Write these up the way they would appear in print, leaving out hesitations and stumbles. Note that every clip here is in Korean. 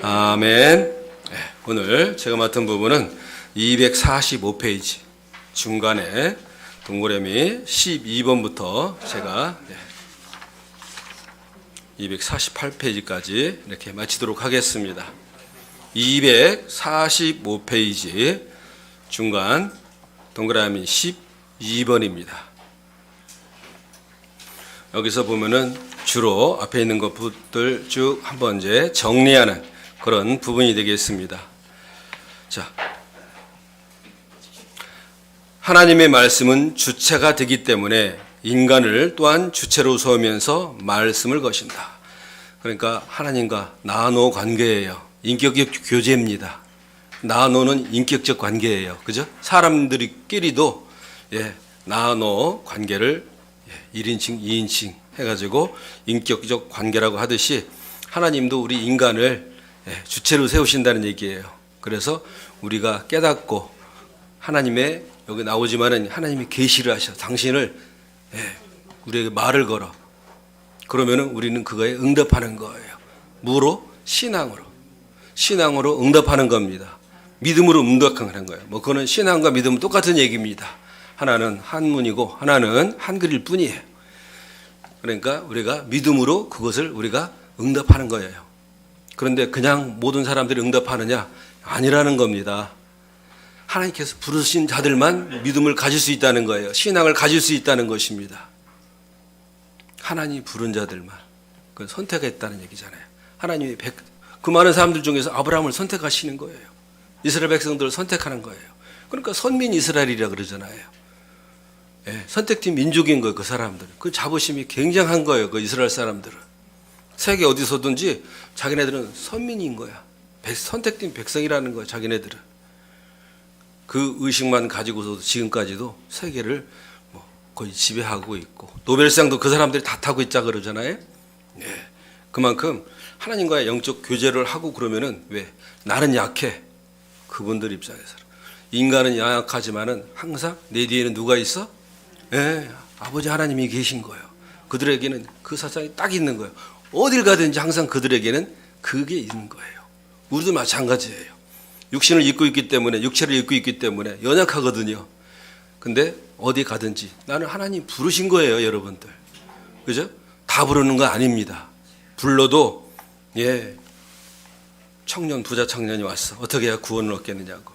아멘. 네, 오늘 제가 맡은 부분은 245페이지 중간에 동그라미 12번부터 제가 248페이지까지 이렇게 마치도록 하겠습니다. 245페이지 중간 동그라미 12번입니다. 여기서 보면은 주로 앞에 있는 것들 쭉 한번 이제 정리하는 그런 부분이 되겠습니다. 자, 하나님의 말씀은 주체가 되기 때문에 인간을 또한 주체로 세우면서 말씀을 거신다. 그러니까 하나님과 나노 관계예요. 인격적 교제입니다. 나노는 인격적 관계예요. 그죠? 사람들끼리도 나노 관계를 1인칭, 2인칭 해가지고 인격적 관계라고 하듯이 하나님도 우리 인간을 주체로 세우신다는 얘기예요. 그래서 우리가 깨닫고 하나님의 여기 나오지만은 하나님이 계시를 하셔. 당신을 우리에게 말을 걸어. 그러면은 우리는 그거에 응답하는 거예요. 무로? 신앙으로. 신앙으로 응답하는 겁니다. 믿음으로 응답하는 거예요. 뭐 그거는 신앙과 믿음은 똑같은 얘기입니다. 하나는 한문이고 하나는 한글일 뿐이에요. 그러니까 우리가 믿음으로 그것을 우리가 응답하는 거예요. 그런데 그냥 모든 사람들이 응답하느냐? 아니라는 겁니다. 하나님께서 부르신 자들만 믿음을 가질 수 있다는 거예요. 신앙을 가질 수 있다는 것입니다. 하나님이 부른 자들만. 그건 선택했다는 얘기잖아요. 하나님이 그 많은 사람들 중에서 아브라함을 선택하시는 거예요. 이스라엘 백성들을 선택하는 거예요. 그러니까 선민 이스라엘이라 그러잖아요. 선택된 민족인 거예요. 그 사람들. 그 자부심이 굉장한 거예요. 그 이스라엘 사람들은. 세계 어디서든지 자기네들은 선민인 거야. 선택된 백성이라는 거야. 자기네들은. 그 의식만 가지고서도 지금까지도 세계를 거의 지배하고 있고 노벨상도 그 사람들이 다 타고 있자 그러잖아요. 그만큼 하나님과의 영적 교제를 하고 그러면은 왜 나는 약해. 그분들 입장에서 인간은 약하지만은 항상 내 뒤에는 누가 있어? 아버지 하나님이 계신 거예요. 그들에게는 그 사상이 딱 있는 거예요. 어딜 가든지 항상 그들에게는 그게 있는 거예요. 우리도 마찬가지예요. 육신을 입고 있기 때문에 육체를 입고 있기 때문에 연약하거든요. 근데 어디 가든지 나는 하나님 부르신 거예요, 여러분들. 그죠? 다 부르는 거 아닙니다. 불러도 청년 부자 청년이 왔어. 어떻게 해야 구원을 얻겠느냐고.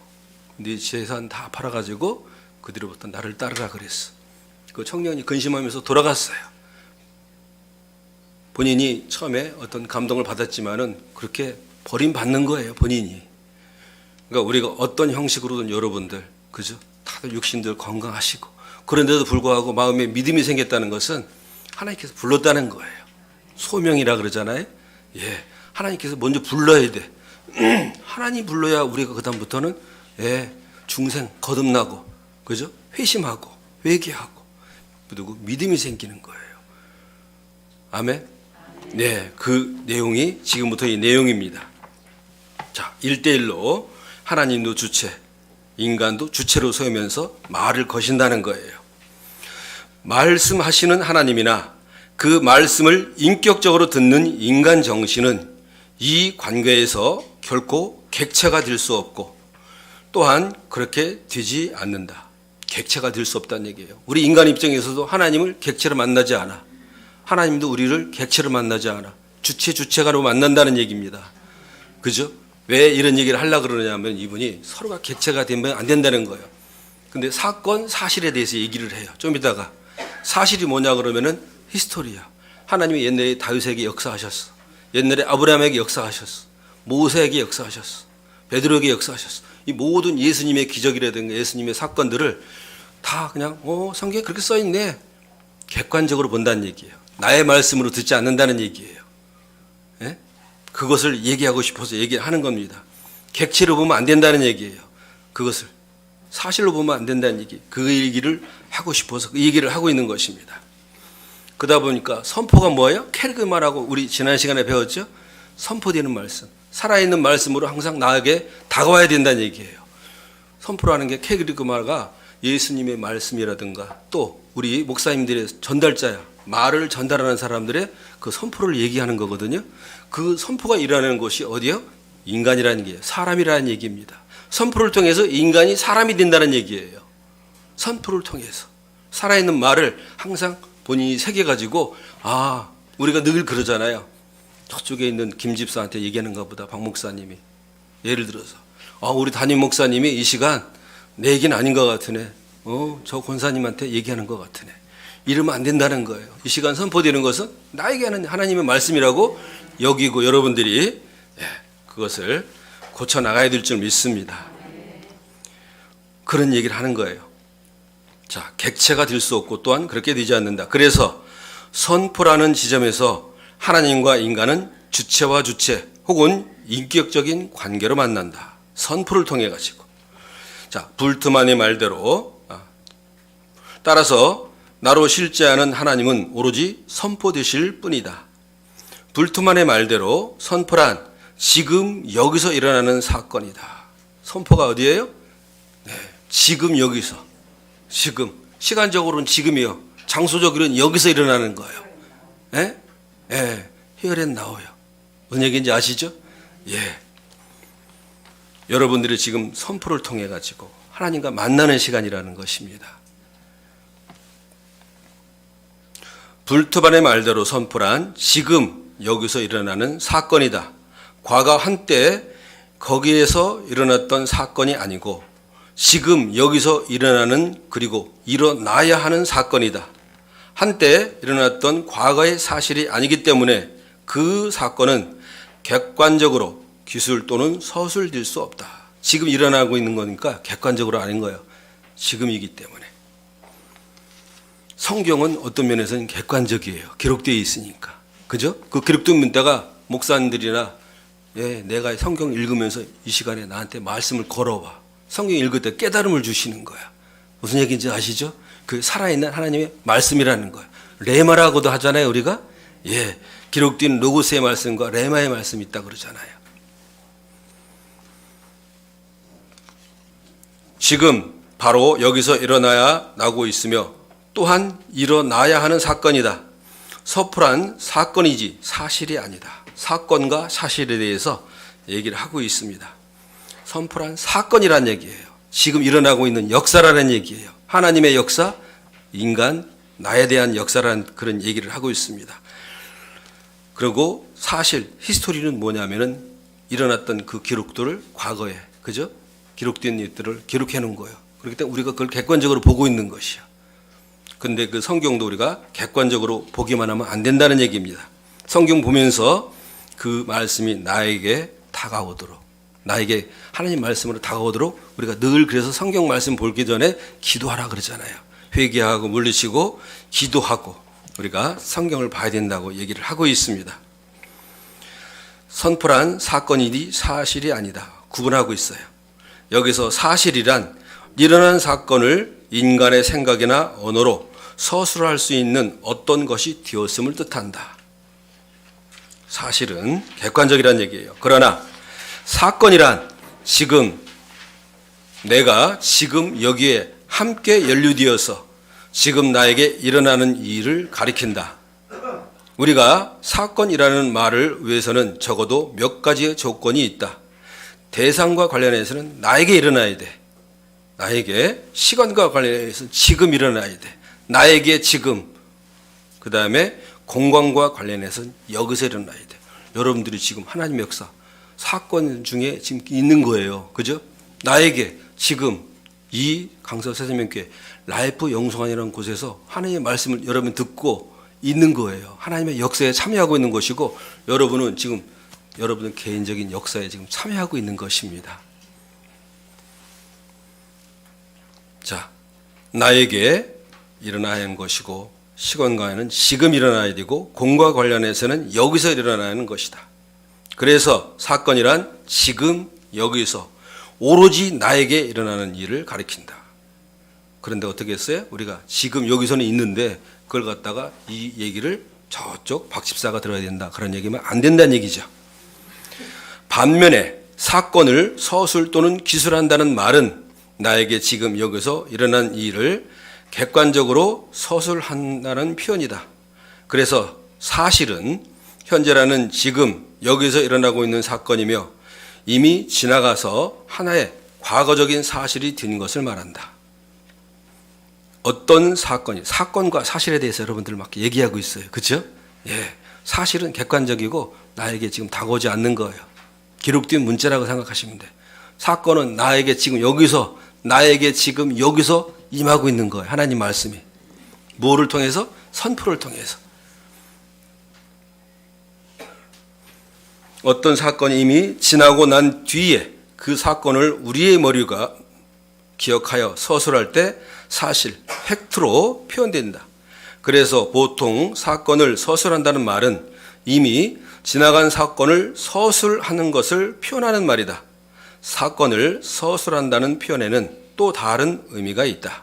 네 재산 다 팔아가지고 그 뒤로부터 나를 따르라 그랬어. 그 청년이 근심하면서 돌아갔어요. 본인이 처음에 어떤 감동을 받았지만은 그렇게 버림받는 거예요, 본인이. 그러니까 우리가 어떤 형식으로든 여러분들, 그죠? 다들 육신들 건강하시고 그런데도 불구하고 마음에 믿음이 생겼다는 것은 하나님께서 불렀다는 거예요. 소명이라 그러잖아요. 하나님께서 먼저 불러야 돼. 하나님 불러야 우리가 그다음부터는 중생 거듭나고, 그죠? 회심하고 회개하고 그리고 믿음이 생기는 거예요. 아멘. 그 내용이 지금부터 이 내용입니다. 자, 1대1로 하나님도 주체, 인간도 주체로 서면서 말을 거신다는 거예요. 말씀하시는 하나님이나 그 말씀을 인격적으로 듣는 인간 정신은 이 관계에서 결코 객체가 될 수 없고 또한 그렇게 되지 않는다. 객체가 될 수 없다는 얘기예요. 우리 인간 입장에서도 하나님을 객체로 만나지 않아. 하나님도 우리를 객체로 만나지 않아. 주체가로 만난다는 얘기입니다. 그죠? 왜 이런 얘기를 하려고 그러냐면 이분이 서로가 객체가 되면 안 된다는 거예요. 근데 사건, 사실에 대해서 얘기를 해요. 좀 이따가. 사실이 뭐냐 그러면은 히스토리야. 하나님이 옛날에 다윗에게 역사하셨어. 옛날에 아브라함에게 역사하셨어. 모세에게 역사하셨어. 베드로에게 역사하셨어. 이 모든 예수님의 기적이라든가 예수님의 사건들을 다 그냥 성경에 그렇게 써있네. 객관적으로 본다는 얘기예요. 나의 말씀으로 듣지 않는다는 얘기예요. 그것을 얘기하고 싶어서 얘기하는 겁니다. 객체로 보면 안 된다는 얘기예요. 그것을 사실로 보면 안 된다는 얘기. 그 얘기를 하고 싶어서 그 얘기를 하고 있는 것입니다. 그러다 보니까 선포가 뭐예요? 캐르그마라고 우리 지난 시간에 배웠죠? 선포되는 말씀. 살아있는 말씀으로 항상 나에게 다가와야 된다는 얘기예요. 선포라는 게 캐르그마가 예수님의 말씀이라든가 또 우리 목사님들의 전달자야. 말을 전달하는 사람들의 그 선포를 얘기하는 거거든요. 그 선포가 일어나는 곳이 어디요? 인간이라는 게 사람이라는 얘기입니다. 선포를 통해서 인간이 사람이 된다는 얘기예요. 선포를 통해서 살아있는 말을 항상 본인이 새겨가지고 우리가 늘 그러잖아요. 저쪽에 있는 김 집사한테 얘기하는가 보다 박 목사님이 예를 들어서 우리 담임 목사님이 이 시간 내 얘기는 아닌 것 같으네. 저 권사님한테 얘기하는 것 같으네. 이러면 안 된다는 거예요. 이 시간 선포되는 것은 나에게 하는 하나님의 말씀이라고 여기고 여러분들이 그것을 고쳐나가야 될 줄 믿습니다. 그런 얘기를 하는 거예요. 자, 객체가 될 수 없고 또한 그렇게 되지 않는다. 그래서 선포라는 지점에서 하나님과 인간은 주체와 주체 혹은 인격적인 관계로 만난다. 선포를 통해 가지고. 자, 불트만의 말대로 따라서 나로 실제하는 하나님은 오로지 선포되실 뿐이다. 불트만의 말대로 선포란 지금 여기서 일어나는 사건이다. 선포가 어디예요? 지금 여기서. 지금. 시간적으로는 지금이요. 장소적으로는 여기서 일어나는 거예요. Here and now요. 무슨 얘기인지 아시죠? 여러분들이 지금 선포를 통해 가지고 하나님과 만나는 시간이라는 것입니다. 불트만의 말대로 선포란 지금 여기서 일어나는 사건이다. 과거 한때 거기에서 일어났던 사건이 아니고 지금 여기서 일어나는 그리고 일어나야 하는 사건이다. 한때 일어났던 과거의 사실이 아니기 때문에 그 사건은 객관적으로 기술 또는 서술될 수 없다. 지금 일어나고 있는 거니까 객관적으로 아닌 거예요. 지금이기 때문에. 성경은 어떤 면에서는 객관적이에요. 기록되어 있으니까. 그죠? 그 기록된 문자가 목사님들이나 내가 성경 읽으면서 이 시간에 나한테 말씀을 걸어와. 성경 읽을 때 깨달음을 주시는 거야. 무슨 얘기인지 아시죠? 그 살아있는 하나님의 말씀이라는 거예요. 레마라고도 하잖아요, 우리가. 기록된 로고스의 말씀과 레마의 말씀이 있다 그러잖아요. 지금 바로 여기서 일어나야 나고 있으며 또한 일어나야 하는 사건이다. 선포란 사건이지 사실이 아니다. 사건과 사실에 대해서 얘기를 하고 있습니다. 선포란 사건이란 얘기예요. 지금 일어나고 있는 역사라는 얘기예요. 하나님의 역사, 인간, 나에 대한 역사라는 그런 얘기를 하고 있습니다. 그리고 사실, 히스토리는 뭐냐면은 일어났던 그 기록들을 과거에, 그죠? 기록된 일들을 기록해 놓은 거예요. 그렇기 때문에 우리가 그걸 객관적으로 보고 있는 것이야. 근데 그 성경도 우리가 객관적으로 보기만 하면 안 된다는 얘기입니다. 성경 보면서 그 말씀이 나에게 다가오도록, 나에게 하나님 말씀으로 다가오도록 우리가 늘 그래서 성경 말씀 보기 전에 기도하라 그러잖아요. 회개하고 물리치고 기도하고 우리가 성경을 봐야 된다고 얘기를 하고 있습니다. 선포란 사건이니 사실이 아니다. 구분하고 있어요. 여기서 사실이란 일어난 사건을 인간의 생각이나 언어로 서술할 수 있는 어떤 것이 되었음을 뜻한다. 사실은 객관적이란 얘기예요. 그러나 사건이란 지금 내가 지금 여기에 함께 연루되어서 지금 나에게 일어나는 일을 가리킨다. 우리가 사건이라는 말을 위해서는 적어도 몇 가지의 조건이 있다. 대상과 관련해서는 나에게 일어나야 돼. 나에게 시간과 관련해서 지금 일어나야 돼. 나에게 지금. 그 다음에 공간과 관련해서는 여기서 일어나야 돼. 여러분들이 지금 하나님의 역사 사건 중에 지금 있는 거예요. 그죠? 나에게 지금 이 강서 새세명교회 라이프 영성관이라는 곳에서 하나님의 말씀을 여러분 듣고 있는 거예요. 하나님의 역사에 참여하고 있는 것이고 여러분은 지금 여러분의 개인적인 역사에 지금 참여하고 있는 것입니다. 자, 나에게 일어나야 하는 것이고 시간과는 지금 일어나야 되고 공과 관련해서는 여기서 일어나야 하는 것이다. 그래서 사건이란 지금 여기서 오로지 나에게 일어나는 일을 가리킨다. 그런데 어떻게 했어요? 우리가 지금 여기서는 있는데 그걸 갖다가 이 얘기를 저쪽 박 집사가 들어야 된다. 그런 얘기면 안 된다는 얘기죠. 반면에 사건을 서술 또는 기술한다는 말은 나에게 지금 여기서 일어난 일을 객관적으로 서술한다는 표현이다. 그래서 사실은 현재라는 지금 여기서 일어나고 있는 사건이며 이미 지나가서 하나의 과거적인 사실이 된 것을 말한다. 어떤 사건과 사실에 대해서 여러분들 막 얘기하고 있어요. 그렇죠? 예, 사실은 객관적이고 나에게 지금 다가오지 않는 거예요. 기록된 문자라고 생각하시면 돼. 사건은 나에게 지금 여기서 임하고 있는 거예요. 하나님 말씀이. 뭐를 통해서? 선포를 통해서. 어떤 사건이 이미 지나고 난 뒤에 그 사건을 우리의 머리가 기억하여 서술할 때 사실, 팩트로 표현된다. 그래서 보통 사건을 서술한다는 말은 이미 지나간 사건을 서술하는 것을 표현하는 말이다. 사건을 서술한다는 표현에는 또 다른 의미가 있다.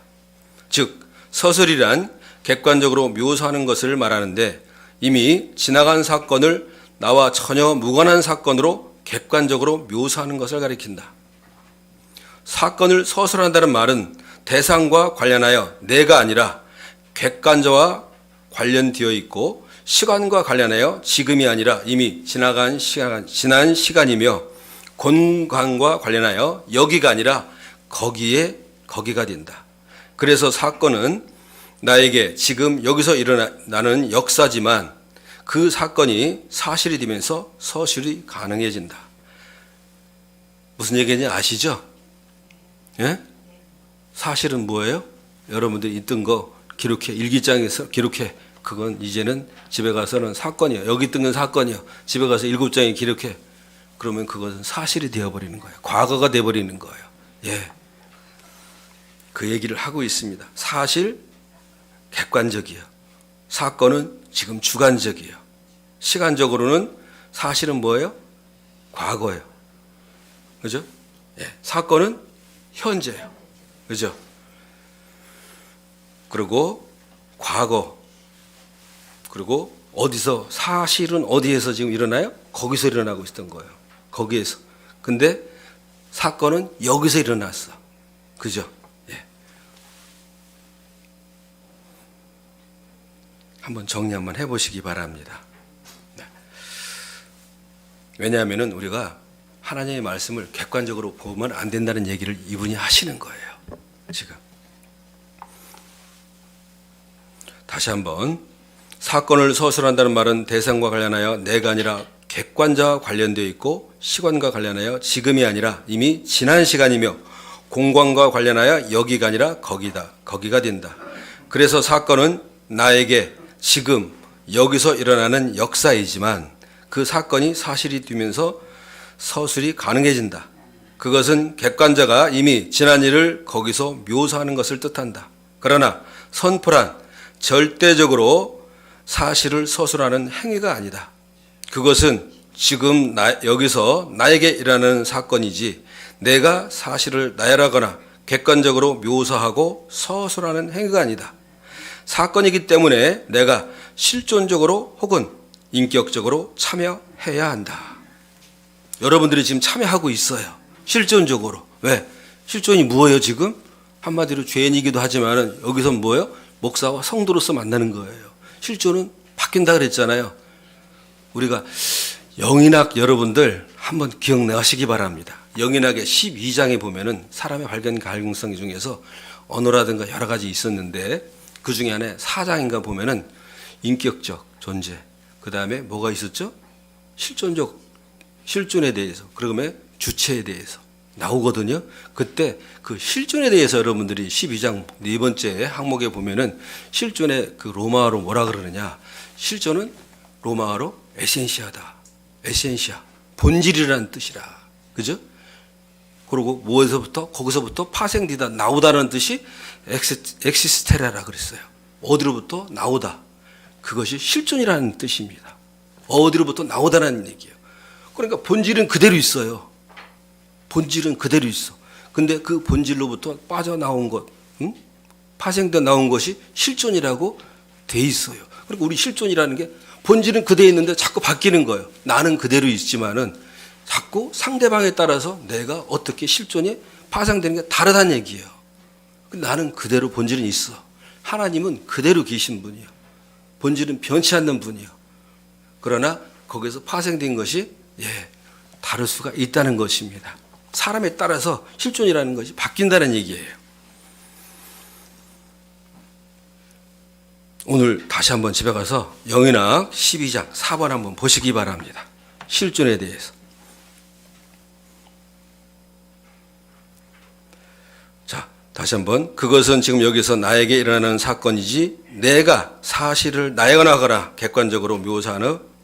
즉, 서술이란 객관적으로 묘사하는 것을 말하는데 이미 지나간 사건을 나와 전혀 무관한 사건으로 객관적으로 묘사하는 것을 가리킨다. 사건을 서술한다는 말은 대상과 관련하여 내가 아니라 객관자와 관련되어 있고 시간과 관련하여 지금이 아니라 이미 지난 시간이며 공간과 관련하여 여기가 아니라 거기가 된다. 그래서 사건은 나에게 지금 여기서 일어나는 역사지만 그 사건이 사실이 되면서 서술이 가능해진다. 무슨 얘기인지 아시죠? 예? 사실은 뭐예요? 여러분들이 있던 거 기록해, 일기장에서 기록해. 그건 이제는 집에 가서는 사건이에요. 여기 있던 건 사건이에요. 집에 가서 7장에 기록해. 그러면 그것은 사실이 되어버리는 거예요. 과거가 되어버리는 거예요. 예. 그 얘기를 하고 있습니다. 사실, 객관적이에요. 사건은 지금 주관적이에요. 시간적으로는 사실은 뭐예요? 과거예요. 그죠? 예. 사건은 현재예요. 그죠? 그리고 과거, 그리고 어디서, 사실은 어디에서 지금 일어나요? 거기서 일어나고 있었던 거예요. 거기에서. 근데 사건은 여기서 일어났어. 그죠? 예. 한번 정리 한번 해보시기 바랍니다. 네. 왜냐하면 우리가 하나님의 말씀을 객관적으로 보면 안 된다는 얘기를 이분이 하시는 거예요. 지금. 다시 한번. 사건을 서술한다는 말은 대상과 관련하여 내가 아니라 객관자와 관련되어 있고 시간과 관련하여 지금이 아니라 이미 지난 시간이며 공간과 관련하여 여기가 아니라 거기가 된다. 그래서 사건은 나에게 지금 여기서 일어나는 역사이지만 그 사건이 사실이 되면서 서술이 가능해진다. 그것은 객관자가 이미 지난 일을 거기서 묘사하는 것을 뜻한다. 그러나 선포란 절대적으로 사실을 서술하는 행위가 아니다. 그것은 지금 여기서 나에게 일어나는 사건이지 내가 사실을 나열하거나 객관적으로 묘사하고 서술하는 행위가 아니다. 사건이기 때문에 내가 실존적으로 혹은 인격적으로 참여해야 한다. 여러분들이 지금 참여하고 있어요. 실존적으로. 왜? 실존이 뭐예요 지금? 한마디로 죄인이기도 하지만 여기서 뭐예요? 목사와 성도로서 만나는 거예요. 실존은 바뀐다 그랬잖아요. 우리가 영인학 여러분들 한번 기억나시기 바랍니다. 영인학의 12장에 보면은 사람의 발견 가능성 중에서 언어라든가 여러 가지 있었는데 그 중에 하나에 4장인가 보면은 인격적 존재, 그 다음에 뭐가 있었죠? 실존에 대해서, 그러면 주체에 대해서 나오거든요. 그때 그 실존에 대해서 여러분들이 12장 네 번째 항목에 보면은 실존의 그 로마어로 뭐라 그러느냐? 실존은 로마어로 에센시아다. 에센시아. 본질이라는 뜻이라. 그죠? 그리고 거기서부터 파생되다, 나오다는 뜻이 엑시스테라라 그랬어요. 어디로부터 나오다. 그것이 실존이라는 뜻입니다. 어디로부터 나오다라는 얘기예요. 그러니까 본질은 그대로 있어요. 본질은 그대로 있어. 근데 그 본질로부터 빠져나온 것, 파생되어 나온 것이 실존이라고 돼 있어요. 그리고 우리 실존이라는 게 본질은 그대로 있는데 자꾸 바뀌는 거예요. 나는 그대로 있지만은 자꾸 상대방에 따라서 내가 어떻게 실존이 파생되는 게 다르다는 얘기예요. 나는 그대로 본질은 있어. 하나님은 그대로 계신 분이에요. 본질은 변치 않는 분이에요. 그러나 거기서 파생된 것이 다를 수가 있다는 것입니다. 사람에 따라서 실존이라는 것이 바뀐다는 얘기예요. 오늘 다시 한번 집에 가서 영인학 12장 4번 한번 보시기 바랍니다. 실존에 대해서. 자, 다시 한번 그것은 지금 여기서 나에게 일어나는 사건이지 내가 사실을 나열하거나 객관적으로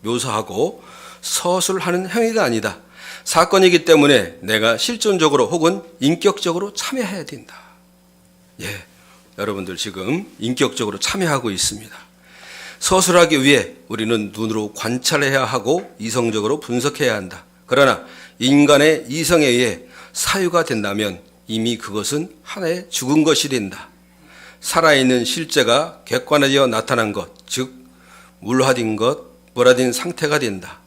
묘사하고 서술하는 행위가 아니다. 사건이기 때문에 내가 실존적으로 혹은 인격적으로 참여해야 된다. 예, 여러분들 지금 인격적으로 참여하고 있습니다. 서술하기 위해 우리는 눈으로 관찰해야 하고 이성적으로 분석해야 한다. 그러나 인간의 이성에 의해 사유가 된다면 이미 그것은 하나의 죽은 것이 된다. 살아있는 실제가 객관화되어 나타난 것, 즉 물화된 것, 물화된 상태가 된다.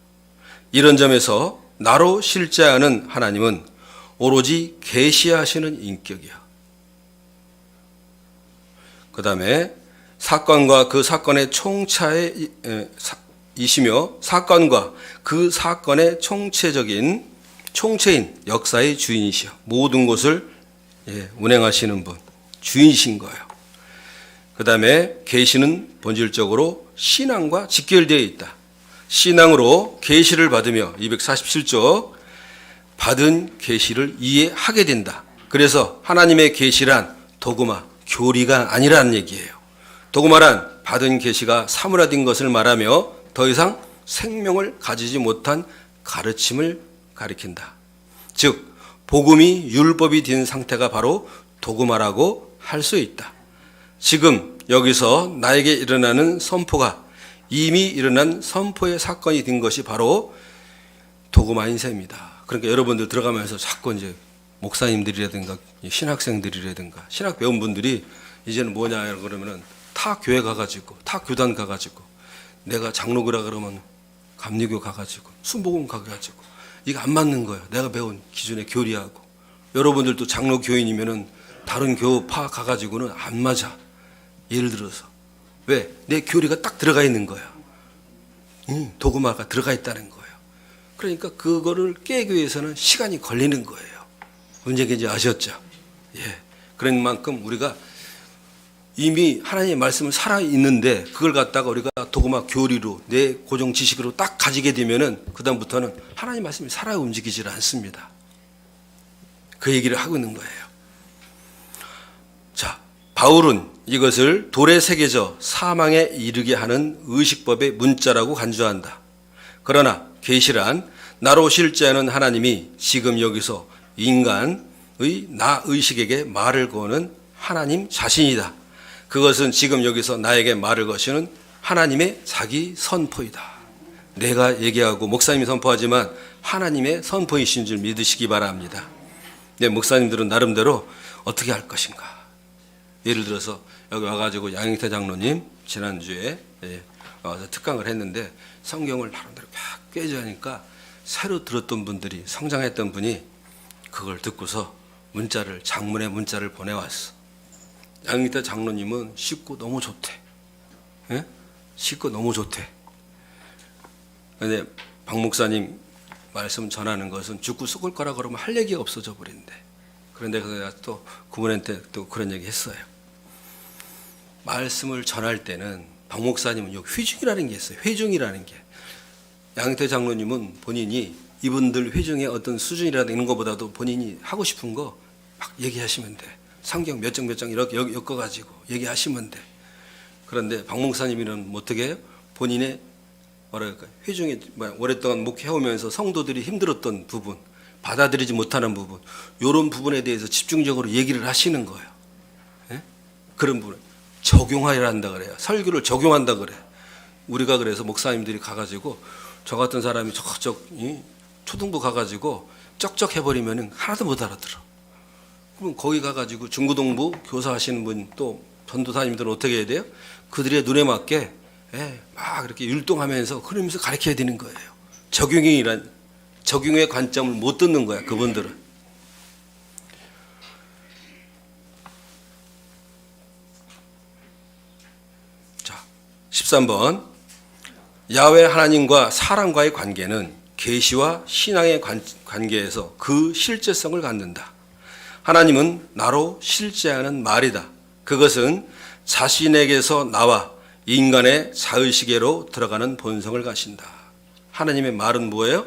이런 점에서 나로 실제하는 하나님은 오로지 계시하시는 인격이야. 그 다음에 사건과 그 사건의 총체이시며 사건과 그 사건의 총체인 역사의 주인이시여. 모든 것을 운행하시는 분, 주인이신 거예요. 그 다음에 계시는 본질적으로 신앙과 직결되어 있다. 신앙으로 계시를 받으며 247쪽 받은 계시를 이해하게 된다. 그래서 하나님의 계시란 도구마, 교리가 아니라는 얘기예요. 도구마란 받은 계시가 사물화된 것을 말하며 더 이상 생명을 가지지 못한 가르침을 가리킨다. 즉 복음이 율법이 된 상태가 바로 도구마라고 할 수 있다. 지금 여기서 나에게 일어나는 선포가 이미 일어난 선포의 사건이 된 것이 바로 도구마인 셈입니다. 그러니까 여러분들 들어가면서 자꾸 이제 목사님들이라든가 신학생들이라든가 신학 배운 분들이 이제는 뭐냐 그러면은 타 교회 가가지고 타 교단 가가지고 내가 장로교라 그러면 감리교 가가지고 순복음 가가지고 이거 안 맞는 거예요. 내가 배운 기존의 교리하고. 여러분들도 장로 교인이면은 다른 교파 가가지고는 안 맞아. 예를 들어서 왜? 내 교리가 딱 들어가 있는 거야. 도구마가 들어가 있다는 거예요. 그러니까 그거를 깨기 위해서는 시간이 걸리는 거예요. 문제가 이제 아셨죠? 예. 그런 만큼 우리가 이미 하나님의 말씀을 살아있는데 그걸 갖다가 우리가 도구마 교리로 내 고정 지식으로 딱 가지게 되면은 그다음부터는 하나님의 말씀이 살아 움직이질 않습니다. 그 얘기를 하고 있는 거예요. 자, 바울은 이것을 돌에 새겨져 사망에 이르게 하는 의식법의 문자라고 간주한다. 그러나 계시란 나로 실제하는 하나님이 지금 여기서 인간의 나 의식에게 말을 거는 하나님 자신이다. 그것은 지금 여기서 나에게 말을 거시는 하나님의 자기 선포이다. 내가 얘기하고 목사님이 선포하지만 하나님의 선포이신 줄 믿으시기 바랍니다. 네, 목사님들은 나름대로 어떻게 할 것인가. 예를 들어서 여기 와가지고 양영태 장로님 지난주에 와서 특강을 했는데 성경을 나름대로 막 꿰자니까 새로 들었던 분들이 성장했던 분이 그걸 듣고서 장문의 문자를 보내왔어. 양영태 장로님은 쉽고 너무 좋대. 예? 쉽고 너무 좋대. 근데 박 목사님 말씀 전하는 것은 죽고 썩을 거라 그러면 할 얘기가 없어져 버린대. 그런데 내가 또 그분한테 또 그런 얘기 했어요. 말씀을 전할 때는 박 목사님은 여기 회중이라는 게 있어요. 회중이라는 게. 양태 장로님은 본인이 이분들 회중의 어떤 수준이라든가 이런 것보다도 본인이 하고 싶은 거 막 얘기하시면 돼. 성경 몇 장 이렇게 엮어가지고 얘기하시면 돼. 그런데 박 목사님은 어떻게 해요? 본인의 뭐랄까 회중에 오랫동안 목회해오면서 성도들이 힘들었던 부분, 받아들이지 못하는 부분, 이런 부분에 대해서 집중적으로 얘기를 하시는 거예요. 예? 그런 부분 적용하려 한다 그래요. 설교를 적용한다 그래. 우리가 그래서 목사님들이 가가지고 저 같은 사람이 초등부 가가지고 쩍쩍 해버리면은 하나도 못 알아들어. 그럼 거기 가가지고 중고등부 교사 하시는 분 또 전도사님들은 어떻게 해야 돼요? 그들의 눈에 맞게 막 이렇게 율동하면서 그러면서 가르쳐야 되는 거예요. 적용의 관점을 못 듣는 거야, 그분들은. 자, 13번. 야훼 하나님과 사람과의 관계는 계시와 신앙의 관계에서 그 실제성을 갖는다. 하나님은 나로 실제하는 말이다. 그것은 자신에게서 나와 인간의 자의식에로 들어가는 본성을 가신다. 하나님의 말은 뭐예요?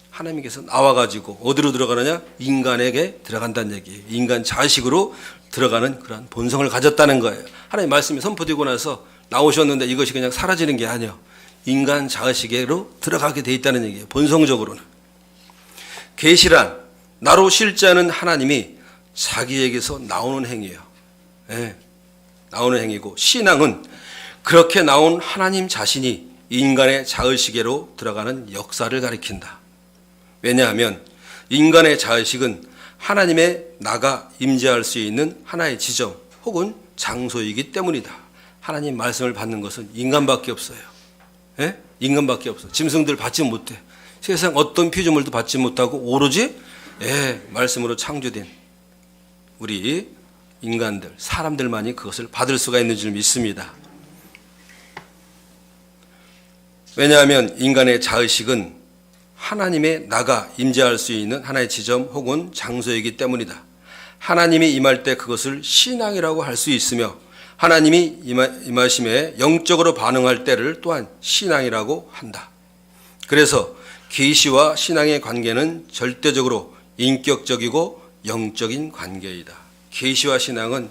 하나님께서 나와가지고 어디로 들어가느냐? 인간에게 들어간다는 얘기예요. 인간 자의식으로 들어가는 그런 본성을 가졌다는 거예요. 하나님 말씀이 선포되고 나서 나오셨는데 이것이 그냥 사라지는 게 아니에요. 인간 자의식으로 들어가게 돼 있다는 얘기예요. 본성적으로는. 계시란 나로 실제하는 하나님이 자기에게서 나오는 행위예요. 네, 나오는 행위고, 신앙은 그렇게 나온 하나님 자신이 인간의 자의식으로 들어가는 역사를 가리킨다. 왜냐하면 인간의 자의식은 하나님의 나가 임재할 수 있는 하나의 지점 혹은 장소이기 때문이다. 하나님 말씀을 받는 것은 인간밖에 없어요. 예? 인간밖에 없어. 짐승들 받지 못해. 세상 어떤 피조물도 받지 못하고 오로지 말씀으로 창조된 우리 인간들, 사람들만이 그것을 받을 수가 있는 줄 믿습니다. 왜냐하면 인간의 자의식은 하나님의 나가 임재할 수 있는 하나의 지점 혹은 장소이기 때문이다. 하나님이 임할 때 그것을 신앙이라고 할 수 있으며 하나님이 임하심에 영적으로 반응할 때를 또한 신앙이라고 한다. 그래서 계시와 신앙의 관계는 절대적으로 인격적이고 영적인 관계이다. 계시와 신앙은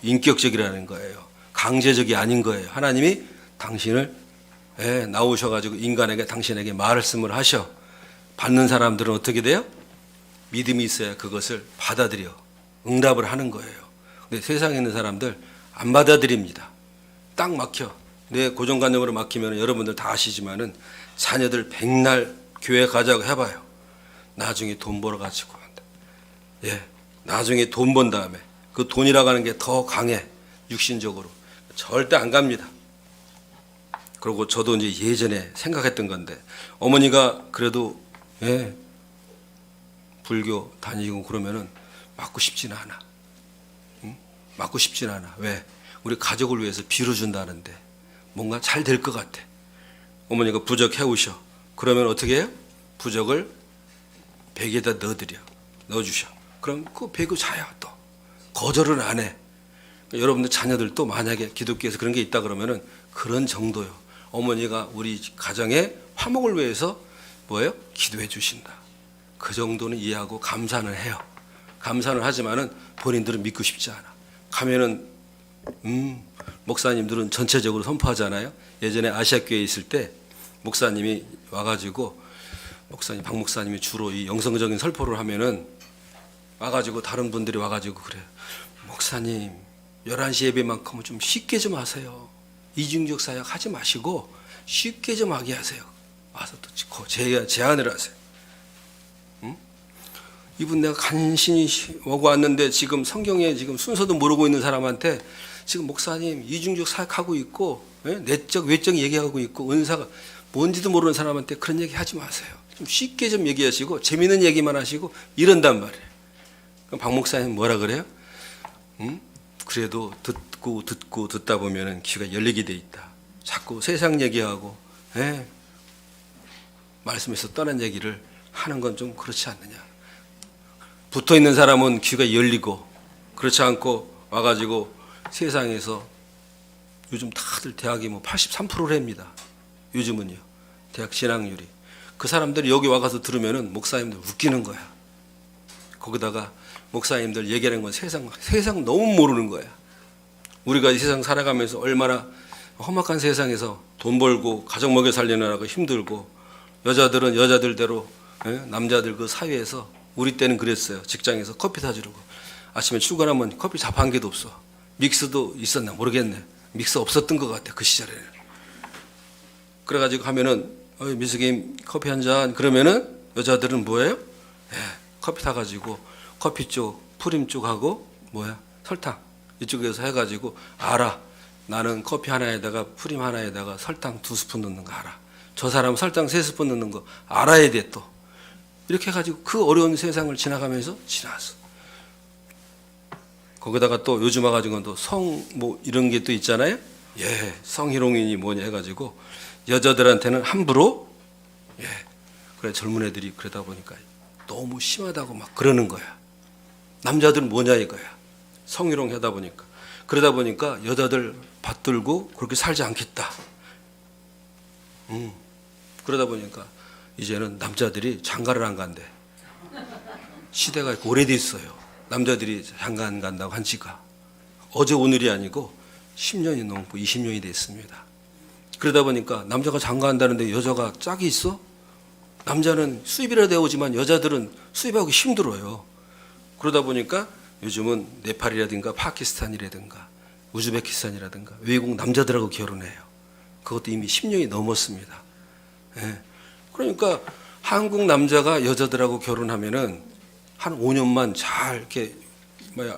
인격적이라는 거예요. 강제적이 아닌 거예요. 하나님이 당신을 나오셔가지고 인간에게 당신에게 말씀을 하셔. 받는 사람들은 어떻게 돼요? 믿음이 있어야 그것을 받아들여 응답을 하는 거예요. 근데 세상에 있는 사람들 안 받아들입니다. 딱 막혀. 내 고정관념으로 막히면 여러분들 다 아시지만은 자녀들 백날 교회 가자고 해봐요. 나중에 돈 벌어가지고 한다. 나중에 돈 번 다음에 그 돈이라고 하는 게 더 강해. 육신적으로. 절대 안 갑니다. 그리고 저도 이제 예전에 생각했던 건데 어머니가 그래도 불교 다니고 그러면은 맞고 싶지는 않아. 응? 맞고 싶지는 않아. 왜? 우리 가족을 위해서 빌어준다는데 뭔가 잘 될 것 같아. 어머니가 부적 해오셔. 그러면 어떻게 해요? 부적을 베개에다 넣어주셔. 그럼 그 베고 자요 또. 거절은 안 해. 그러니까 여러분들 자녀들도 만약에 기독교에서 그런 게 있다 그러면은 그런 정도요. 어머니가 우리 가정의 화목을 위해서 뭐예요? 기도해 주신다. 그 정도는 이해하고 감사는 해요. 감사는 하지만은 본인들은 믿고 싶지 않아. 가면은 목사님들은 전체적으로 선포하잖아요. 예전에 아시아교회에 있을 때 목사님이 와가지고 박 목사님이 주로 이 영성적인 설포를 하면은 와가지고 다른 분들이 와가지고 그래. 목사님 11시 예배만큼은 좀 쉽게 좀 하세요. 이중적 사역 하지 마시고 쉽게 좀 하게 하세요. 와서 또 제안을 하세요. 응? 이분 내가 간신히 오고 왔는데 지금 성경에 지금 순서도 모르고 있는 사람한테 지금 목사님 이중적 사역하고 있고 내적 외적 얘기하고 있고 은사가 뭔지도 모르는 사람한테 그런 얘기 하지 마세요. 좀 쉽게 좀 얘기하시고 재미있는 얘기만 하시고 이런단 말이에요. 그럼 박 목사님 뭐라 그래요? 그래도 듣다 보면은 귀가 열리게 돼 있다. 자꾸 세상 얘기하고 말씀에서 떠난 얘기를 하는 건 좀 그렇지 않느냐. 붙어 있는 사람은 귀가 열리고 그렇지 않고 와가지고 세상에서 요즘 다들 대학이 뭐 83%랍니다. 요즘은요. 대학 진학률이. 그 사람들이 여기 와가서 들으면은 목사님들 웃기는 거야. 거기다가 목사님들 얘기하는 건 세상 너무 모르는 거야. 우리가 이 세상 살아가면서 얼마나 험악한 세상에서 돈 벌고 가정 먹여 살리느라고 힘들고 여자들은 여자들대로 남자들 그 사회에서 우리 때는 그랬어요. 직장에서 커피 사주려고 아침에 출근하면 커피 잡 한 개도 없어. 믹스도 있었나 모르겠네. 믹스 없었던 것 같아 그 시절에는. 그래가지고 하면은 미숙님 커피 한 잔 그러면은 여자들은 뭐예요? 커피 타가지고 커피 쪽 프림 쪽하고 설탕 이쪽에서 해가지고 알아. 나는 커피 하나에다가 프림 하나에다가 설탕 2스푼 넣는 거 알아. 저 사람은 설탕 3스푼 넣는 거 알아야 돼 또. 이렇게 해가지고 그 어려운 세상을 지나가면서 지나왔어. 거기다가 또 요즘 와가지고 또 이런 게 또 있잖아요. 성희롱이니 뭐니 해가지고 여자들한테는 함부로 그래 젊은 애들이 그러다 보니까 너무 심하다고 막 그러는 거야. 남자들은 뭐냐 이거야. 성희롱 하다 보니까. 그러다 보니까 여자들 받들고 그렇게 살지 않겠다. 그러다 보니까 이제는 남자들이 장가를 안 간대. 시대가 오래됐어요. 남자들이 장가 안 간다고 한 지가 어제 오늘이 아니고 10년이 넘고 20년이 됐습니다. 그러다 보니까 남자가 장가한다는데 여자가 짝이 있어? 남자는 수입이라도 해오지만 여자들은 수입하기 힘들어요. 그러다 보니까 요즘은 네팔이라든가 파키스탄이라든가 우즈베키스탄이라든가 외국 남자들하고 결혼해요. 그것도 이미 10년이 넘었습니다. 예. 그러니까 한국 남자가 여자들하고 결혼하면은 한 5년만 잘 이렇게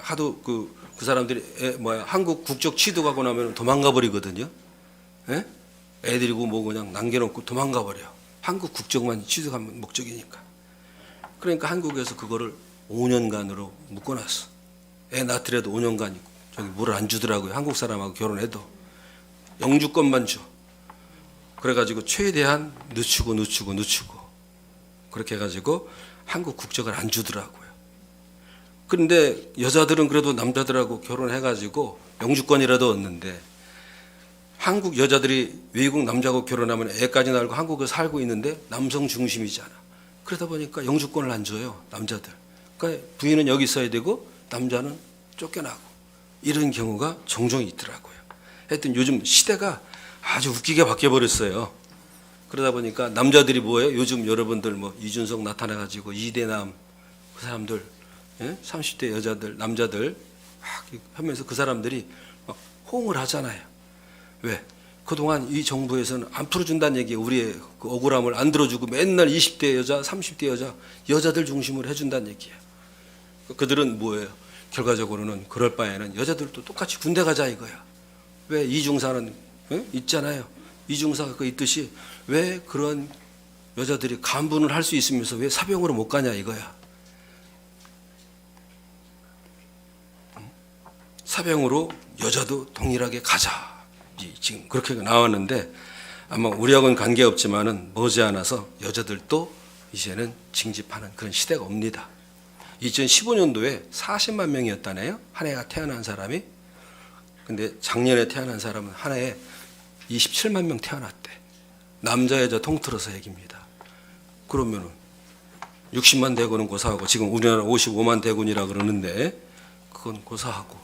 하도 그 사람들이 한국 국적 취득하고 나면 도망가 버리거든요. 예? 애들이고 뭐 그냥 남겨놓고 도망가 버려. 한국 국적만 취득하면 목적이니까. 그러니까 한국에서 그거를 5년간으로 묶어놨어. 애 낳더라도 5년간 저기 물을 안 주더라고요. 한국 사람하고 결혼해도 영주권만 줘. 그래가지고 최대한 늦추고 그렇게 해가지고 한국 국적을 안 주더라고요. 그런데 여자들은 그래도 남자들하고 결혼해가지고 영주권이라도 얻는데 한국 여자들이 외국 남자하고 결혼하면 애까지 낳고 한국에 살고 있는데 남성 중심이잖아. 그러다 보니까 영주권을 안 줘요. 남자들. 그러니까 부인은 여기 있어야 되고 남자는 쫓겨나고 이런 경우가 종종 있더라고요. 하여튼 요즘 시대가 아주 웃기게 바뀌어버렸어요. 그러다 보니까 남자들이 뭐예요? 요즘 여러분들 뭐 이준석 나타나가지고 이대남 그 사람들 30대 여자들 남자들 막 하면서 그 사람들이 막 호응을 하잖아요. 왜? 그동안 이 정부에서는 안 풀어준다는 얘기예요. 우리의 그 억울함을 안 들어주고 맨날 20대 여자 30대 여자들 중심으로 해준다는 얘기예요. 그들은 뭐예요? 결과적으로는 그럴 바에는 여자들도 똑같이 군대 가자 이거야. 왜 이중사는 있잖아요. 이중사가 그 있듯이 왜 그런 여자들이 간분을 할 수 있으면서 왜 사병으로 못 가냐 이거야. 사병으로 여자도 동일하게 가자. 지금 그렇게 나왔는데 아마 우리하고는 관계없지만은 머지않아서 여자들도 이제는 징집하는 그런 시대가 옵니다. 2015년도에 40만 명이었다네요. 한 해가 태어난 사람이. 근데 작년에 태어난 사람은 한 해에 27만 명 태어났대. 남자 여자 통틀어서 얘기입니다. 그러면은 60만 대군은 고사하고 지금 우리나라 55만 대군이라 그러는데 그건 고사하고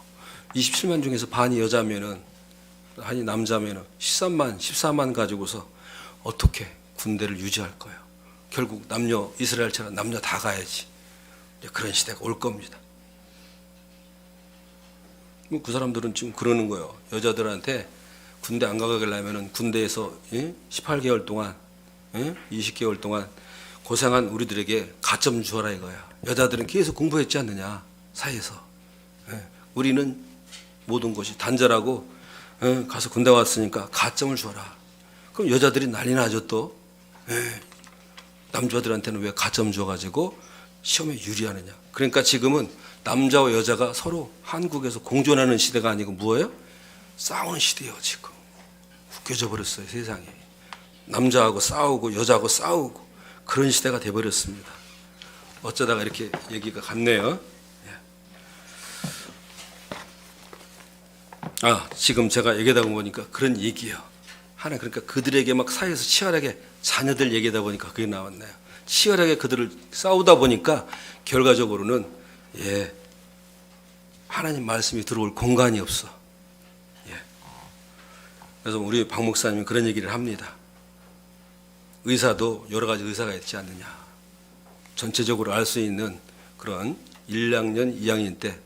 27만 중에서 반이 여자면은 한이 남자면은 13만 14만 가지고서 어떻게 군대를 유지할 거예요? 결국 남녀 이스라엘처럼 남녀 다 가야지. 그런 시대가 올 겁니다. 그 사람들은 지금 그러는 거예요. 여자들한테 군대 안 가게 하려면은 군대에서 18개월 동안 20개월 동안 고생한 우리들에게 가점 주어라 이거야. 여자들은 계속 공부했지 않느냐 사회에서. 우리는 모든 것이 단절하고 가서 군대 왔으니까 가점을 주어라. 그럼 여자들이 난리 나죠 또. 남자들한테는 왜 가점 줘가지고 시험에 유리하느냐. 그러니까 지금은 남자와 여자가 서로 한국에서 공존하는 시대가 아니고 뭐예요? 싸우는 시대예요 지금. 웃겨져 버렸어요 세상이. 남자하고 싸우고 여자하고 싸우고 그런 시대가 돼버렸습니다. 어쩌다가 이렇게 얘기가 갔네요. 지금 제가 얘기하다 보니까 그런 얘기예요. 하나 그러니까 그들에게 막 사회에서 치열하게 자녀들 얘기하다 보니까 그게 나왔네요. 치열하게 그들을 싸우다 보니까 결과적으로는 하나님 말씀이 들어올 공간이 없어. 그래서 우리 박 목사님은 그런 얘기를 합니다. 의사도 여러 가지 의사가 있지 않느냐. 전체적으로 알 수 있는 그런 1학년, 2학년 때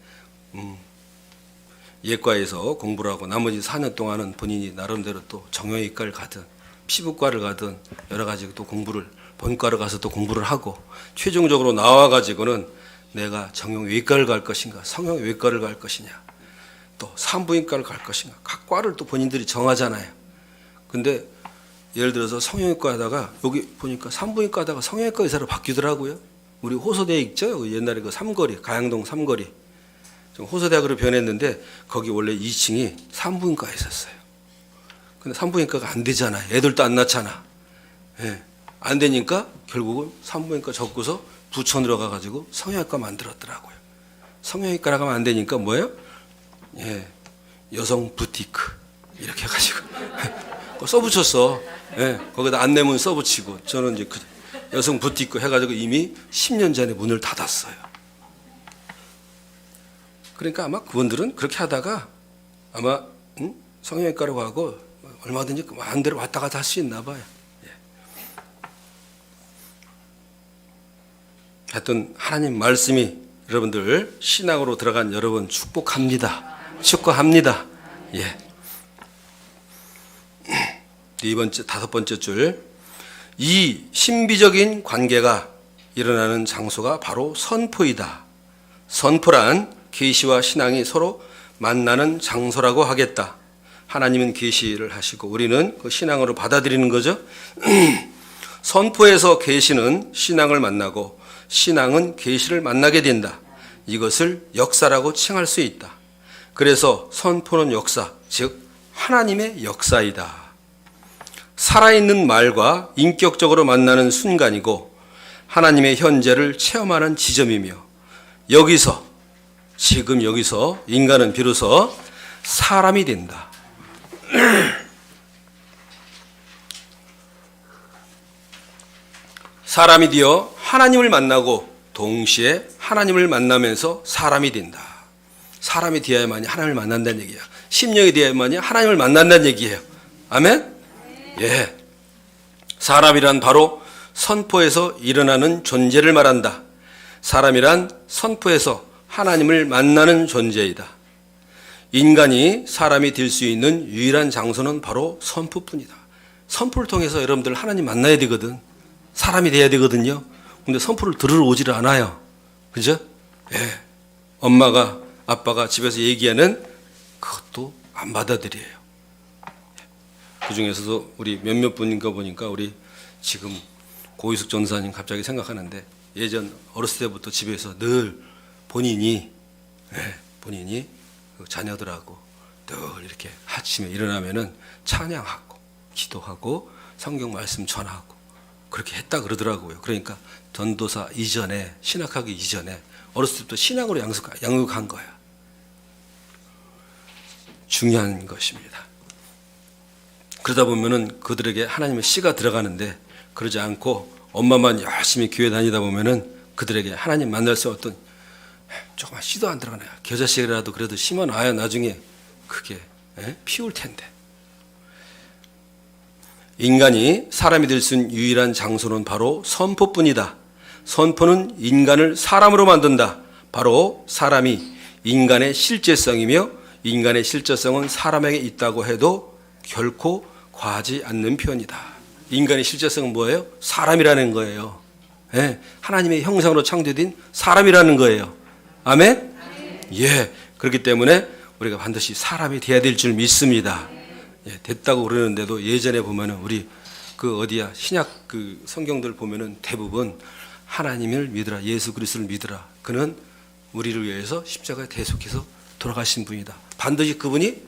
예과에서 공부를 하고 나머지 4년 동안은 본인이 나름대로 또 정형외과를 가든 피부과를 가든 여러 가지 또 공부를 본과를 가서 또 공부를 하고 최종적으로 나와가지고는 내가 정형외과를 갈 것인가 성형외과를 갈 것이냐 또 산부인과를 갈 것인가 각 과를 또 본인들이 정하잖아요. 근데 예를 들어서 성형외과 하다가 여기 보니까 산부인과 하다가 성형외과 의사로 바뀌더라고요. 우리 호서대에 있죠. 옛날에 그 삼거리 가양동 삼거리 호서대학으로 변했는데 거기 원래 2층이 산부인과가 있었어요. 근데 산부인과가 안 되잖아요. 애들도 안 낳잖아. 안 되니까 결국은 산부인과 접고서 부천으로 가가지고 성형외과 만들었더라고요. 성형외과라고 하면 안 되니까 뭐예요? 예, 여성 부티크 이렇게 해가지고 써붙였어. 예, 거기다 안내문 써붙이고 저는 이제 그 여성 부티크 해가지고 이미 10년 전에 문을 닫았어요. 그러니까 아마 그분들은 그렇게 하다가 아마 성형외과로 가고 얼마든지 마음대로 왔다 갔다 할 수 있나 봐요. 예. 하여튼 하나님 말씀이 여러분들 신앙으로 들어간 여러분 축복합니다. 축복합니다. 예. 다섯 번째 줄. 이 신비적인 관계가 일어나는 장소가 바로 선포이다. 선포란 계시와 신앙이 서로 만나는 장소라고 하겠다. 하나님은 계시를 하시고 우리는 그 신앙으로 받아들이는 거죠. 선포에서 계시는 신앙을 만나고 신앙은 계시를 만나게 된다. 이것을 역사라고 칭할 수 있다. 그래서 선포는 역사, 즉 하나님의 역사이다. 살아있는 말과 인격적으로 만나는 순간이고 하나님의 현재를 체험하는 지점이며 지금 여기서 인간은 비로소 사람이 된다. 사람이 되어 하나님을 만나고 동시에 하나님을 만나면서 사람이 된다. 사람이 되어야만이 하나님을 만난다는 얘기야. 심령이 되어야만이 하나님을 만난다는 얘기예요. 아멘? 예. 사람이란 바로 선포에서 일어나는 존재를 말한다. 사람이란 선포에서 하나님을 만나는 존재이다. 인간이 사람이 될 수 있는 유일한 장소는 바로 선포뿐이다. 선포를 통해서 여러분들 하나님 만나야 되거든. 사람이 돼야 되거든요. 근데 선포를 들으러 오지를 않아요. 그죠? 예. 엄마가, 아빠가 집에서 얘기하는 그것도 안 받아들여요. 그 중에서도 우리 몇몇 분인가 보니까 우리 지금 고희숙 전사님 갑자기 생각하는데 예전 어렸을 때부터 집에서 늘 본인이 그 자녀들하고 늘 이렇게 아침에 일어나면은 찬양하고 기도하고 성경 말씀 전하고 그렇게 했다 그러더라고요. 그러니까 전도사 이전에 신학하기 이전에 어렸을 때부터 신앙으로 양육한 거야. 중요한 것입니다. 그러다 보면은 그들에게 하나님의 씨가 들어가는데 그러지 않고 엄마만 열심히 교회 다니다 보면은 그들에게 하나님 만날 수 어떤 조금만 씨도 안 들어가네요. 겨자씨라도 그래도 심어놔야 나중에 그게 피울 텐데. 인간이 사람이 될 수 있는 유일한 장소는 바로 선포뿐이다. 선포는 인간을 사람으로 만든다. 바로 사람이 인간의 실제성이며 인간의 실제성은 사람에게 있다고 해도 결코 과하지 않는 표현이다. 인간의 실제성은 뭐예요? 사람이라는 거예요. 예, 하나님의 형상으로 창조된 사람이라는 거예요. 아멘? 예, 그렇기 때문에 우리가 반드시 사람이 돼야 될 줄 믿습니다. 예, 됐다고 그러는데도 예전에 보면은 우리 그 어디야 신약 그 성경들 보면은 대부분 하나님을 믿으라, 예수 그리스도를 믿으라. 그는 우리를 위해서 십자가에 대속해서 돌아가신 분이다. 반드시 그분이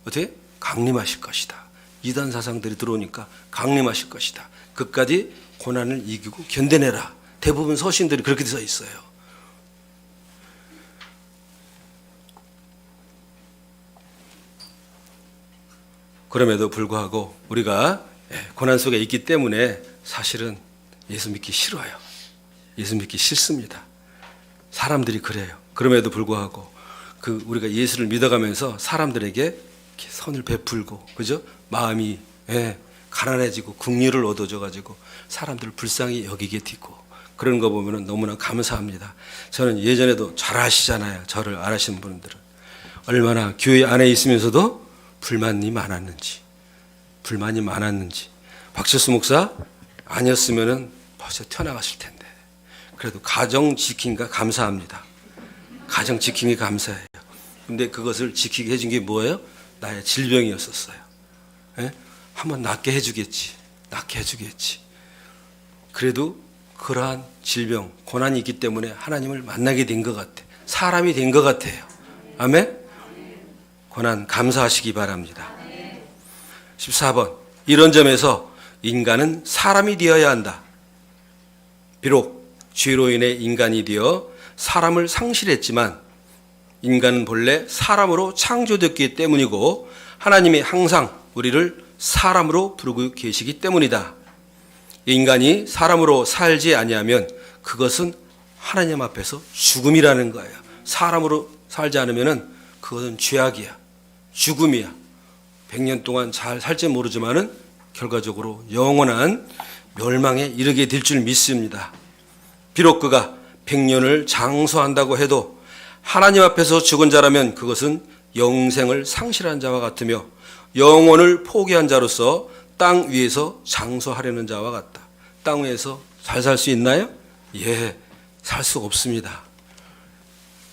어떻게 강림하실 것이다. 이단 사상들이 들어오니까 강림하실 것이다. 그까지 고난을 이기고 견뎌내라. 대부분 서신들이 그렇게 써 있어요. 그럼에도 불구하고 우리가 고난 속에 있기 때문에 사실은 예수 믿기 싫어요. 예수 믿기 싫습니다. 사람들이 그래요. 그럼에도 불구하고 우리가 예수를 믿어가면서 사람들에게 이렇게 선을 베풀고, 그죠? 마음이 가난해지고 긍휼을 얻어줘가지고 사람들을 불쌍히 여기게 되고 그런 거 보면은 너무나 감사합니다. 저는 예전에도 잘 아시잖아요. 저를 알아시는 분들은 얼마나 교회 안에 있으면서도 불만이 많았는지. 박철수 목사 아니었으면은 벌써 튀어나갔을 텐데. 그래도 가정 지킴기가 감사합니다. 가정 지킴기 감사해요. 근데 그것을 지키게 해준 게 뭐예요? 나의 질병이었었어요. 한번 낫게 해주겠지. 그래도 그러한 질병, 고난이 있기 때문에 하나님을 만나게 된 것 같아. 사람이 된 것 같아요. 아멘? 고난 감사하시기 바랍니다. 14번. 이런 점에서 인간은 사람이 되어야 한다. 비록 죄로 인해 인간이 되어 사람을 상실했지만 인간은 본래 사람으로 창조됐기 때문이고 하나님이 항상 우리를 사람으로 부르고 계시기 때문이다. 인간이 사람으로 살지 아니하면 그것은 하나님 앞에서 죽음이라는 거예요. 사람으로 살지 않으면 그것은 죄악이야. 죽음이야. 100년 동안 잘 살지 모르지만은 결과적으로 영원한 멸망에 이르게 될 줄 믿습니다. 비록 그가 100년을 장수한다고 해도 하나님 앞에서 죽은 자라면 그것은 영생을 상실한 자와 같으며 영혼을 포기한 자로서 땅 위에서 장수하려는 자와 같다. 땅 위에서 잘 살 수 있나요? 예, 살 수 없습니다.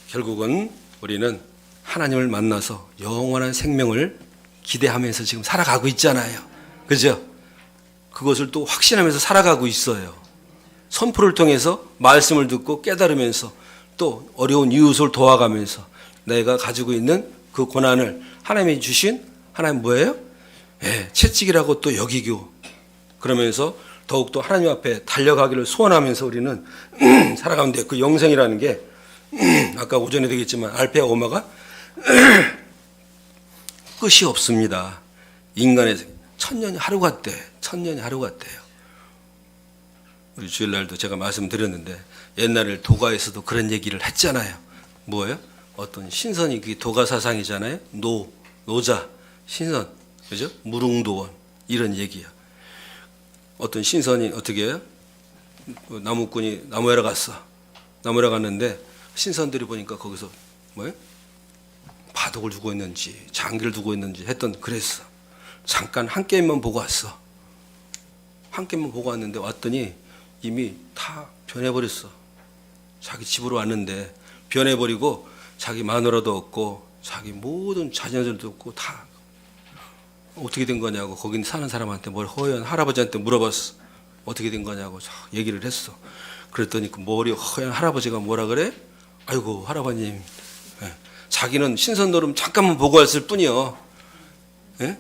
결국은 우리는 하나님을 만나서 영원한 생명을 기대하면서 지금 살아가고 있잖아요. 그죠? 그것을 또 확신하면서 살아가고 있어요. 선포를 통해서 말씀을 듣고 깨달으면서 또 어려운 이웃을 도와가면서 내가 가지고 있는 그 고난을 하나님이 주신 하나님 뭐예요? 예, 채찍이라고 또 여기고 그러면서 더욱더 하나님 앞에 달려가기를 소원하면서 우리는 살아가는데 그 영생이라는 게 아까 오전에 되겠지만 알파와 오메가 끝이 없습니다. 인간의 천년이 하루 같대. 천년이 하루 같대요. 우리 주일날도 제가 말씀드렸는데 옛날에 도가에서도 그런 얘기를 했잖아요. 뭐예요? 어떤 신선이 그게 도가 사상이잖아요. 노자, 신선, 그죠? 무릉도원 이런 얘기야. 어떤 신선이 어떻게 해요? 나무꾼이 나무에라 갔어. 나무에라 갔는데 신선들이 보니까 거기서 뭐예요? 바둑을 두고 있는지 장기를 두고 있는지 했던 그랬어. 잠깐 한 게임만 보고 왔어. 한 게임만 보고 왔는데 왔더니 이미 다 변해버렸어. 자기 집으로 왔는데 변해버리고 자기 마누라도 없고 자기 모든 자녀들도 없고 다 어떻게 된 거냐고 거기 사는 사람한테 머리 허연 할아버지한테 물어봤어. 어떻게 된 거냐고 얘기를 했어. 그랬더니 그 머리 허연 할아버지가 뭐라 그래? 아이고 할아버님, 예. 자기는 신선노름 잠깐만 보고 왔을 뿐이요. 예?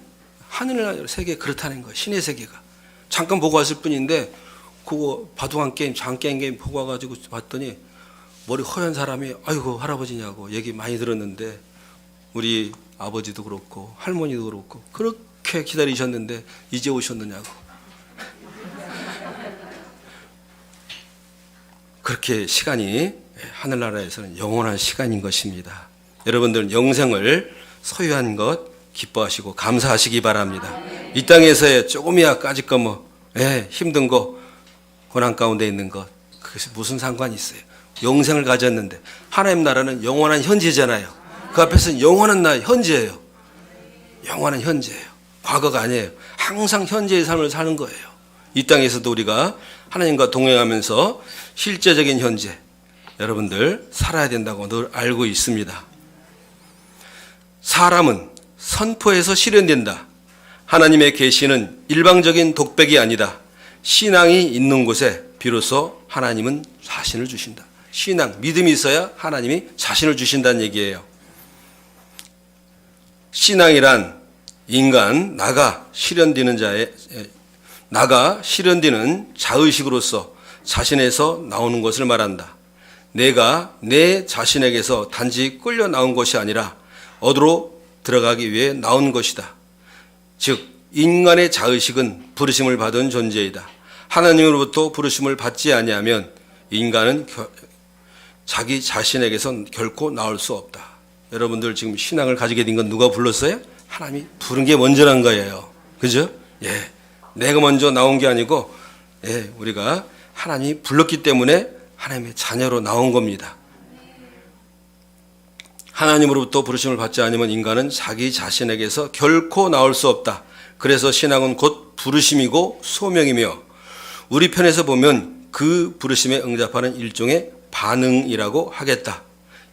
하늘 세계 그렇다는 거야. 신의 세계가 잠깐 보고 왔을 뿐인데 그거 바둑한 게임, 장게임 보고 와가지고 봤더니 머리 허연 사람이 아이고 할아버지냐고 얘기 많이 들었는데 우리 아버지도 그렇고 할머니도 그렇고 그렇게 기다리셨는데 이제 오셨느냐고. 그렇게 시간이 하늘나라에서는 영원한 시간인 것입니다. 여러분들은 영생을 소유한 것 기뻐하시고 감사하시기 바랍니다. 이 땅에서의 조금이야 까짓 거 힘든 거 고난 가운데 있는 것 그것이 무슨 상관이 있어요. 영생을 가졌는데 하나님 나라는 영원한 현재잖아요. 그 앞에서는 영원한 나 현재예요. 영원한 현재예요. 과거가 아니에요. 항상 현재의 삶을 사는 거예요. 이 땅에서도 우리가 하나님과 동행하면서 실제적인 현재 여러분들 살아야 된다고 늘 알고 있습니다. 사람은 선포에서 실현된다. 하나님의 계시는 일방적인 독백이 아니다. 신앙이 있는 곳에 비로소 하나님은 자신을 주신다. 신앙, 믿음이 있어야 하나님이 자신을 주신다는 얘기예요. 신앙이란 인간, 나가 실현되는 자의식으로서 자신에서 나오는 것을 말한다. 내가 내 자신에게서 단지 끌려 나온 것이 아니라 어디로 들어가기 위해 나온 것이다. 즉 인간의 자의식은 부르심을 받은 존재이다. 하나님으로부터 부르심을 받지 아니하면 인간은 자기 자신에게선 결코 나올 수 없다. 여러분들 지금 신앙을 가지게 된 건 누가 불렀어요? 하나님이 부른 게 먼저란 거예요. 그죠? 예. 내가 먼저 나온 게 아니고 우리가 하나님이 불렀기 때문에 하나님의 자녀로 나온 겁니다. 하나님으로부터 부르심을 받지 않으면 인간은 자기 자신에게서 결코 나올 수 없다. 그래서 신앙은 곧 부르심이고 소명이며 우리 편에서 보면 그 부르심에 응답하는 일종의 반응이라고 하겠다.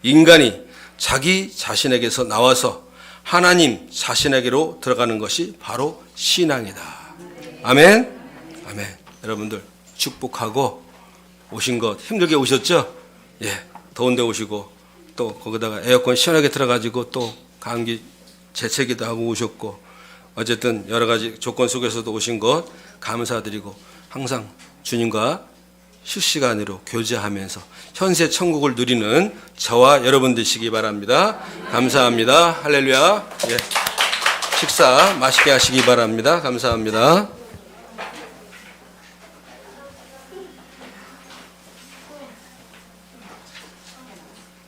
인간이 자기 자신에게서 나와서 하나님 자신에게로 들어가는 것이 바로 신앙이다. 아멘. 아멘. 여러분들 축복하고 오신 것 힘들게 오셨죠? 예. 더운데 오시고 또 거기다가 에어컨 시원하게 틀어가지고 또 감기 재채기도 하고 오셨고 어쨌든 여러 가지 조건 속에서도 오신 것 감사드리고 항상 주님과 실시간으로 교제하면서 현세 천국을 누리는 저와 여러분 되시기 바랍니다. 감사합니다. 할렐루야. 예. 식사 맛있게 하시기 바랍니다. 감사합니다.